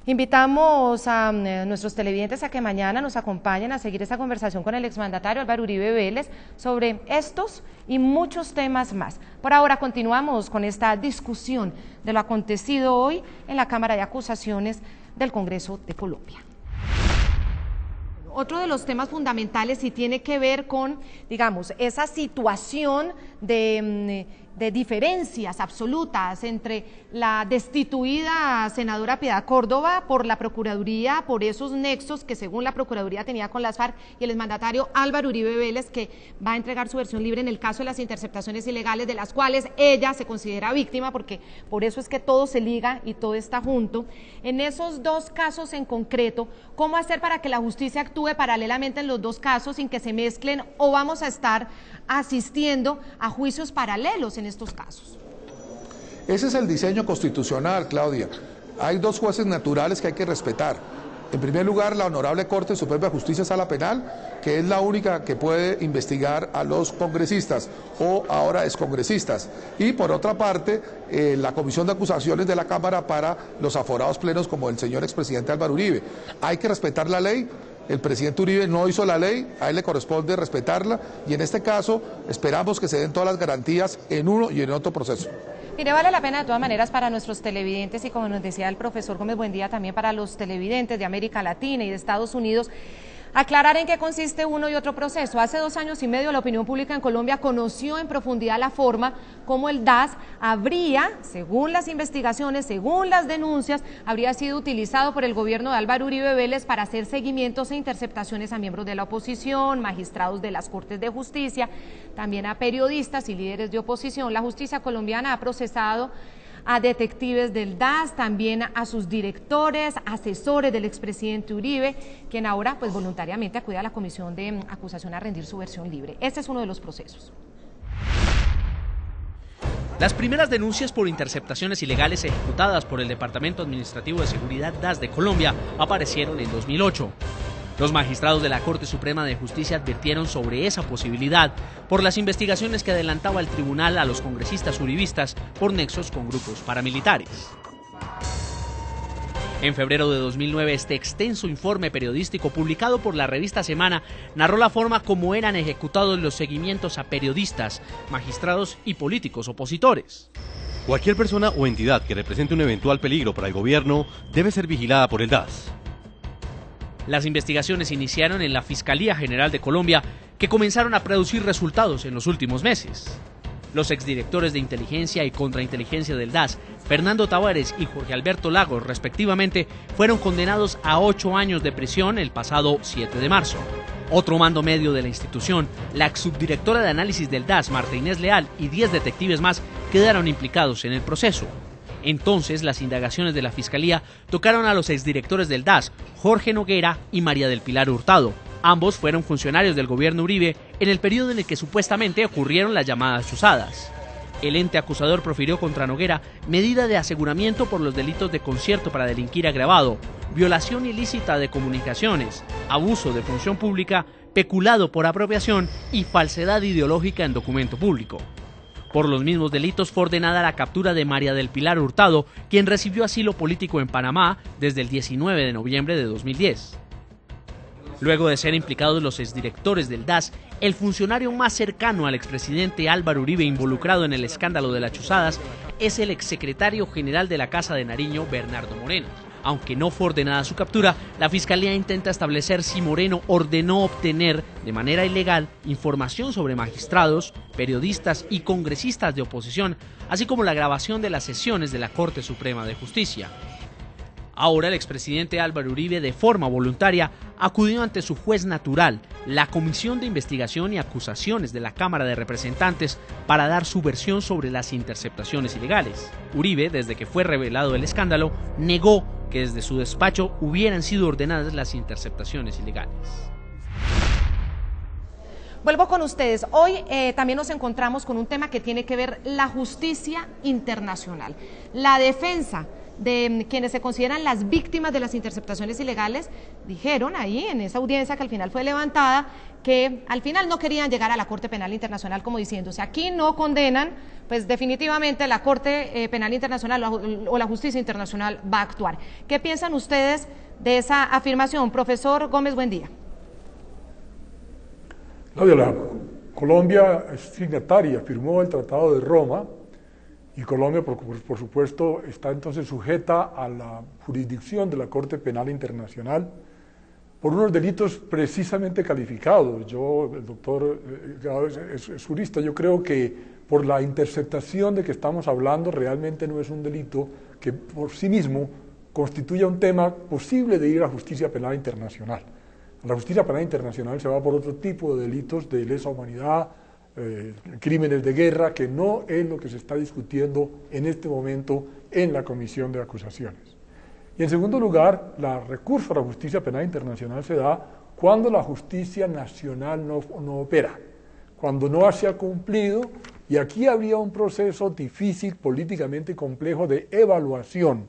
Invitamos a nuestros televidentes a que mañana nos acompañen a seguir esta conversación con el exmandatario Álvaro Uribe Vélez sobre estos y muchos temas más. Por ahora continuamos con esta discusión de lo acontecido hoy en la Cámara de Acusaciones del Congreso de Colombia. Otro de los temas fundamentales y tiene que ver con, digamos, esa situación de diferencias absolutas entre la destituida senadora Piedad Córdoba por la Procuraduría, por esos nexos que según la Procuraduría tenía con las FARC, y el exmandatario Álvaro Uribe Vélez, que va a entregar su versión libre en el caso de las interceptaciones ilegales, de las cuales ella se considera víctima, porque por eso es que todo se liga y todo está junto. En esos dos casos en concreto, ¿cómo hacer para que la justicia actúe paralelamente en los dos casos sin que se mezclen, o vamos a estar asistiendo a juicios paralelos en estos casos? Ese es el diseño constitucional, Claudia. Hay dos jueces naturales que hay que respetar. En primer lugar, la Honorable Corte Suprema de Justicia Sala Penal, que es la única que puede investigar a los congresistas o ahora excongresistas. Y por otra parte, la Comisión de Acusaciones de la Cámara para los aforados plenos como el señor expresidente Álvaro Uribe. Hay que respetar la ley. El presidente Uribe no hizo la ley, a él le corresponde respetarla, y en este caso esperamos que se den todas las garantías en uno y en otro proceso. Mire, vale la pena de todas maneras para nuestros televidentes y, como nos decía el profesor Gómez Buendía, también para los televidentes de América Latina y de Estados Unidos, aclarar en qué consiste uno y otro proceso. Hace 2 años y medio la opinión pública en Colombia conoció en profundidad la forma como el DAS habría, según las investigaciones, según las denuncias, habría sido utilizado por el gobierno de Álvaro Uribe Vélez para hacer seguimientos e interceptaciones a miembros de la oposición, magistrados de las Cortes de Justicia, también a periodistas y líderes de oposición. La justicia colombiana ha procesado a detectives del DAS, también a sus directores, asesores del expresidente Uribe, quien ahora pues voluntariamente acude a la Comisión de Acusación a rendir su versión libre. Este es uno de los procesos. Las primeras denuncias por interceptaciones ilegales ejecutadas por el Departamento Administrativo de Seguridad DAS de Colombia aparecieron en 2008. Los magistrados de la Corte Suprema de Justicia advirtieron sobre esa posibilidad por las investigaciones que adelantaba el tribunal a los congresistas uribistas por nexos con grupos paramilitares. En febrero de 2009, este extenso informe periodístico publicado por la revista Semana narró la forma como eran ejecutados los seguimientos a periodistas, magistrados y políticos opositores. Cualquier persona o entidad que represente un eventual peligro para el gobierno debe ser vigilada por el DAS. Las investigaciones iniciaron en la Fiscalía General de Colombia, que comenzaron a producir resultados en los últimos meses. Los exdirectores de inteligencia y contrainteligencia del DAS, Fernando Tavares y Jorge Alberto Lagos, respectivamente, fueron condenados a 8 años de prisión el pasado 7 de marzo. Otro mando medio de la institución, la exsubdirectora de análisis del DAS, Marta Inés Leal, y 10 detectives más quedaron implicados en el proceso. Entonces, las indagaciones de la Fiscalía tocaron a los exdirectores del DAS, Jorge Noguera y María del Pilar Hurtado. Ambos fueron funcionarios del gobierno Uribe en el periodo en el que supuestamente ocurrieron las llamadas chuzadas. El ente acusador profirió contra Noguera medida de aseguramiento por los delitos de concierto para delinquir agravado, violación ilícita de comunicaciones, abuso de función pública, peculado por apropiación y falsedad ideológica en documento público. Por los mismos delitos fue ordenada la captura de María del Pilar Hurtado, quien recibió asilo político en Panamá desde el 19 de noviembre de 2010. Luego de ser implicados los exdirectores del DAS, el funcionario más cercano al expresidente Álvaro Uribe involucrado en el escándalo de las chuzadas es el exsecretario general de la Casa de Nariño, Bernardo Moreno. Aunque no fue ordenada su captura, la Fiscalía intenta establecer si Moreno ordenó obtener de manera ilegal información sobre magistrados, periodistas y congresistas de oposición, así como la grabación de las sesiones de la Corte Suprema de Justicia. Ahora el expresidente Álvaro Uribe, de forma voluntaria, acudió ante su juez natural, la Comisión de Investigación y Acusaciones de la Cámara de Representantes, para dar su versión sobre las interceptaciones ilegales. Uribe, desde que fue revelado el escándalo, negó que desde su despacho hubieran sido ordenadas las interceptaciones ilegales. Vuelvo con ustedes. Hoy también nos encontramos con un tema que tiene que ver la justicia internacional, la defensa de quienes se consideran las víctimas de las interceptaciones ilegales. Dijeron ahí en esa audiencia que al final fue levantada que al final no querían llegar a la Corte Penal Internacional, como diciéndose, aquí no condenan, pues definitivamente la Corte Penal Internacional o la Justicia Internacional va a actuar. ¿Qué piensan ustedes de esa afirmación? Profesor Gómez, buen día. Claudia, Colombia es signataria, firmó el Tratado de Roma, y Colombia, por supuesto, está entonces sujeta a la jurisdicción de la Corte Penal Internacional por unos delitos precisamente calificados. El doctor es jurista, yo creo que por la interceptación de que estamos hablando realmente no es un delito que por sí mismo constituya un tema posible de ir a la justicia penal internacional. La justicia penal internacional se va por otro tipo de delitos de lesa humanidad, crímenes de guerra, que no es lo que se está discutiendo en este momento en la comisión de acusaciones. Y en segundo lugar, el recurso a la justicia penal internacional se da cuando la justicia nacional no opera, cuando no se ha cumplido, y aquí habría un proceso difícil, políticamente complejo, de evaluación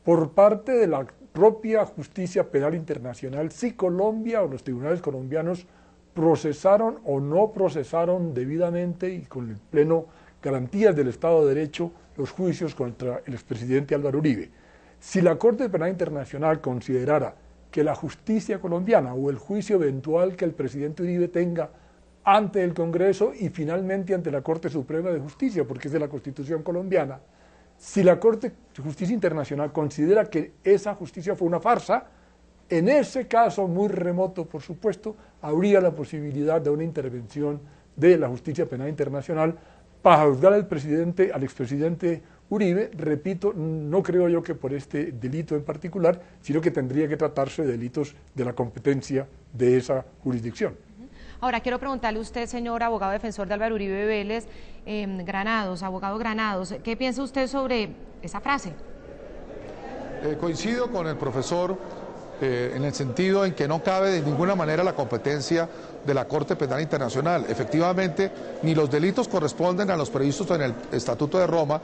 por parte de la propia justicia penal internacional si Colombia o los tribunales colombianos procesaron o no procesaron debidamente y con el pleno garantías del Estado de Derecho los juicios contra el expresidente Álvaro Uribe. Si la Corte Penal Internacional considerara que la justicia colombiana o el juicio eventual que el presidente Uribe tenga ante el Congreso y finalmente ante la Corte Suprema de Justicia, porque es de la Constitución colombiana, si la Corte de Justicia Internacional considera que esa justicia fue una farsa, en ese caso, muy remoto por supuesto, habría la posibilidad de una intervención de la Justicia Penal Internacional para juzgar al expresidente Uribe. Repito, no creo yo que por este delito en particular, sino que tendría que tratarse de delitos de la competencia de esa jurisdicción. Ahora, quiero preguntarle a usted, señor abogado defensor de Álvaro Uribe Vélez, Granados, abogado Granados, ¿qué piensa usted sobre esa frase? Coincido con el profesor en el sentido en que no cabe de ninguna manera la competencia de la Corte Penal Internacional. Efectivamente, ni los delitos corresponden a los previstos en el Estatuto de Roma,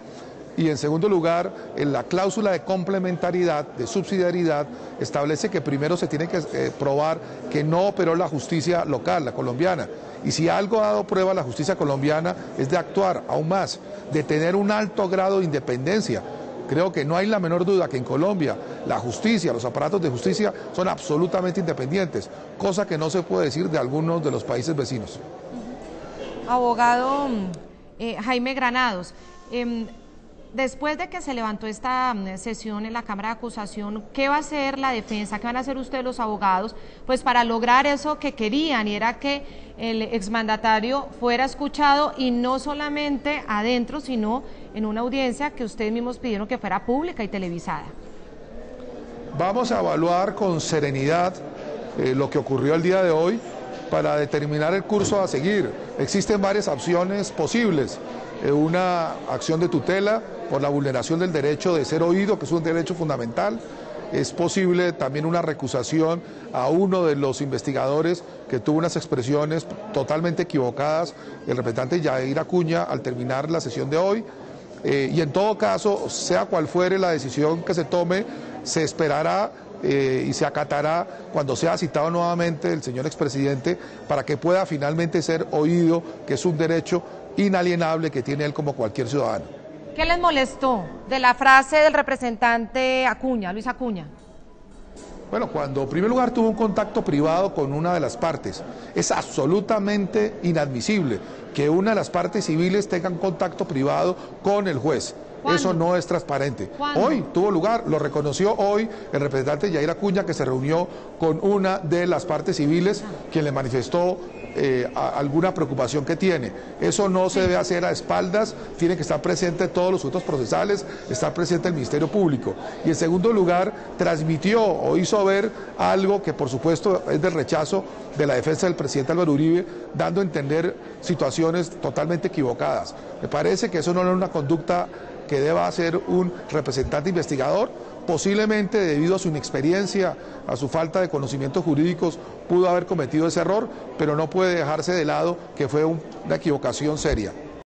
y en segundo lugar, en la cláusula de complementariedad, de subsidiariedad, establece que primero se tiene que probar que no operó la justicia local, la colombiana. Y si algo ha dado prueba la justicia colombiana es de actuar aún más, de tener un alto grado de independencia. Creo que no hay la menor duda que en Colombia la justicia, los aparatos de justicia son absolutamente independientes, cosa que no se puede decir de algunos de los países vecinos. Abogado Jaime Granados, después de que se levantó esta sesión en la Cámara de Acusación, ¿qué va a hacer la defensa? ¿Qué van a hacer ustedes los abogados? Pues para lograr eso que querían, y era que el exmandatario fuera escuchado, y no solamente adentro, sino en una audiencia que ustedes mismos pidieron que fuera pública y televisada. Vamos a evaluar con serenidad lo que ocurrió el día de hoy para determinar el curso a seguir. Existen varias opciones posibles. Una acción de tutela por la vulneración del derecho de ser oído, que es un derecho fundamental. Es posible también una recusación a uno de los investigadores que tuvo unas expresiones totalmente equivocadas, el representante Yair Acuña, al terminar la sesión de hoy. Y en todo caso, sea cual fuere la decisión que se tome, se esperará y se acatará cuando sea citado nuevamente el señor expresidente para que pueda finalmente ser oído, que es un derecho inalienable que tiene él como cualquier ciudadano. ¿Qué les molestó de la frase del representante Acuña, Luis Acuña? Bueno, cuando en primer lugar tuvo un contacto privado con una de las partes, es absolutamente inadmisible que una de las partes civiles tenga un contacto privado con el juez. ¿Cuándo? Eso no es transparente. ¿Cuándo? Hoy tuvo lugar, lo reconoció hoy el representante Yair Acuña, que se reunió con una de las partes civiles, quien le manifestó alguna preocupación que tiene. Eso no se debe hacer a espaldas, tiene que estar presente todos los otros procesales, estar presente el Ministerio Público. Y en segundo lugar, transmitió o hizo ver algo que por supuesto es del rechazo de la defensa del presidente Álvaro Uribe, dando a entender situaciones totalmente equivocadas. Me parece que eso no es una conducta que deba hacer un representante investigador. Posiblemente debido a su inexperiencia, a su falta de conocimientos jurídicos, pudo haber cometido ese error, pero no puede dejarse de lado que fue una equivocación seria.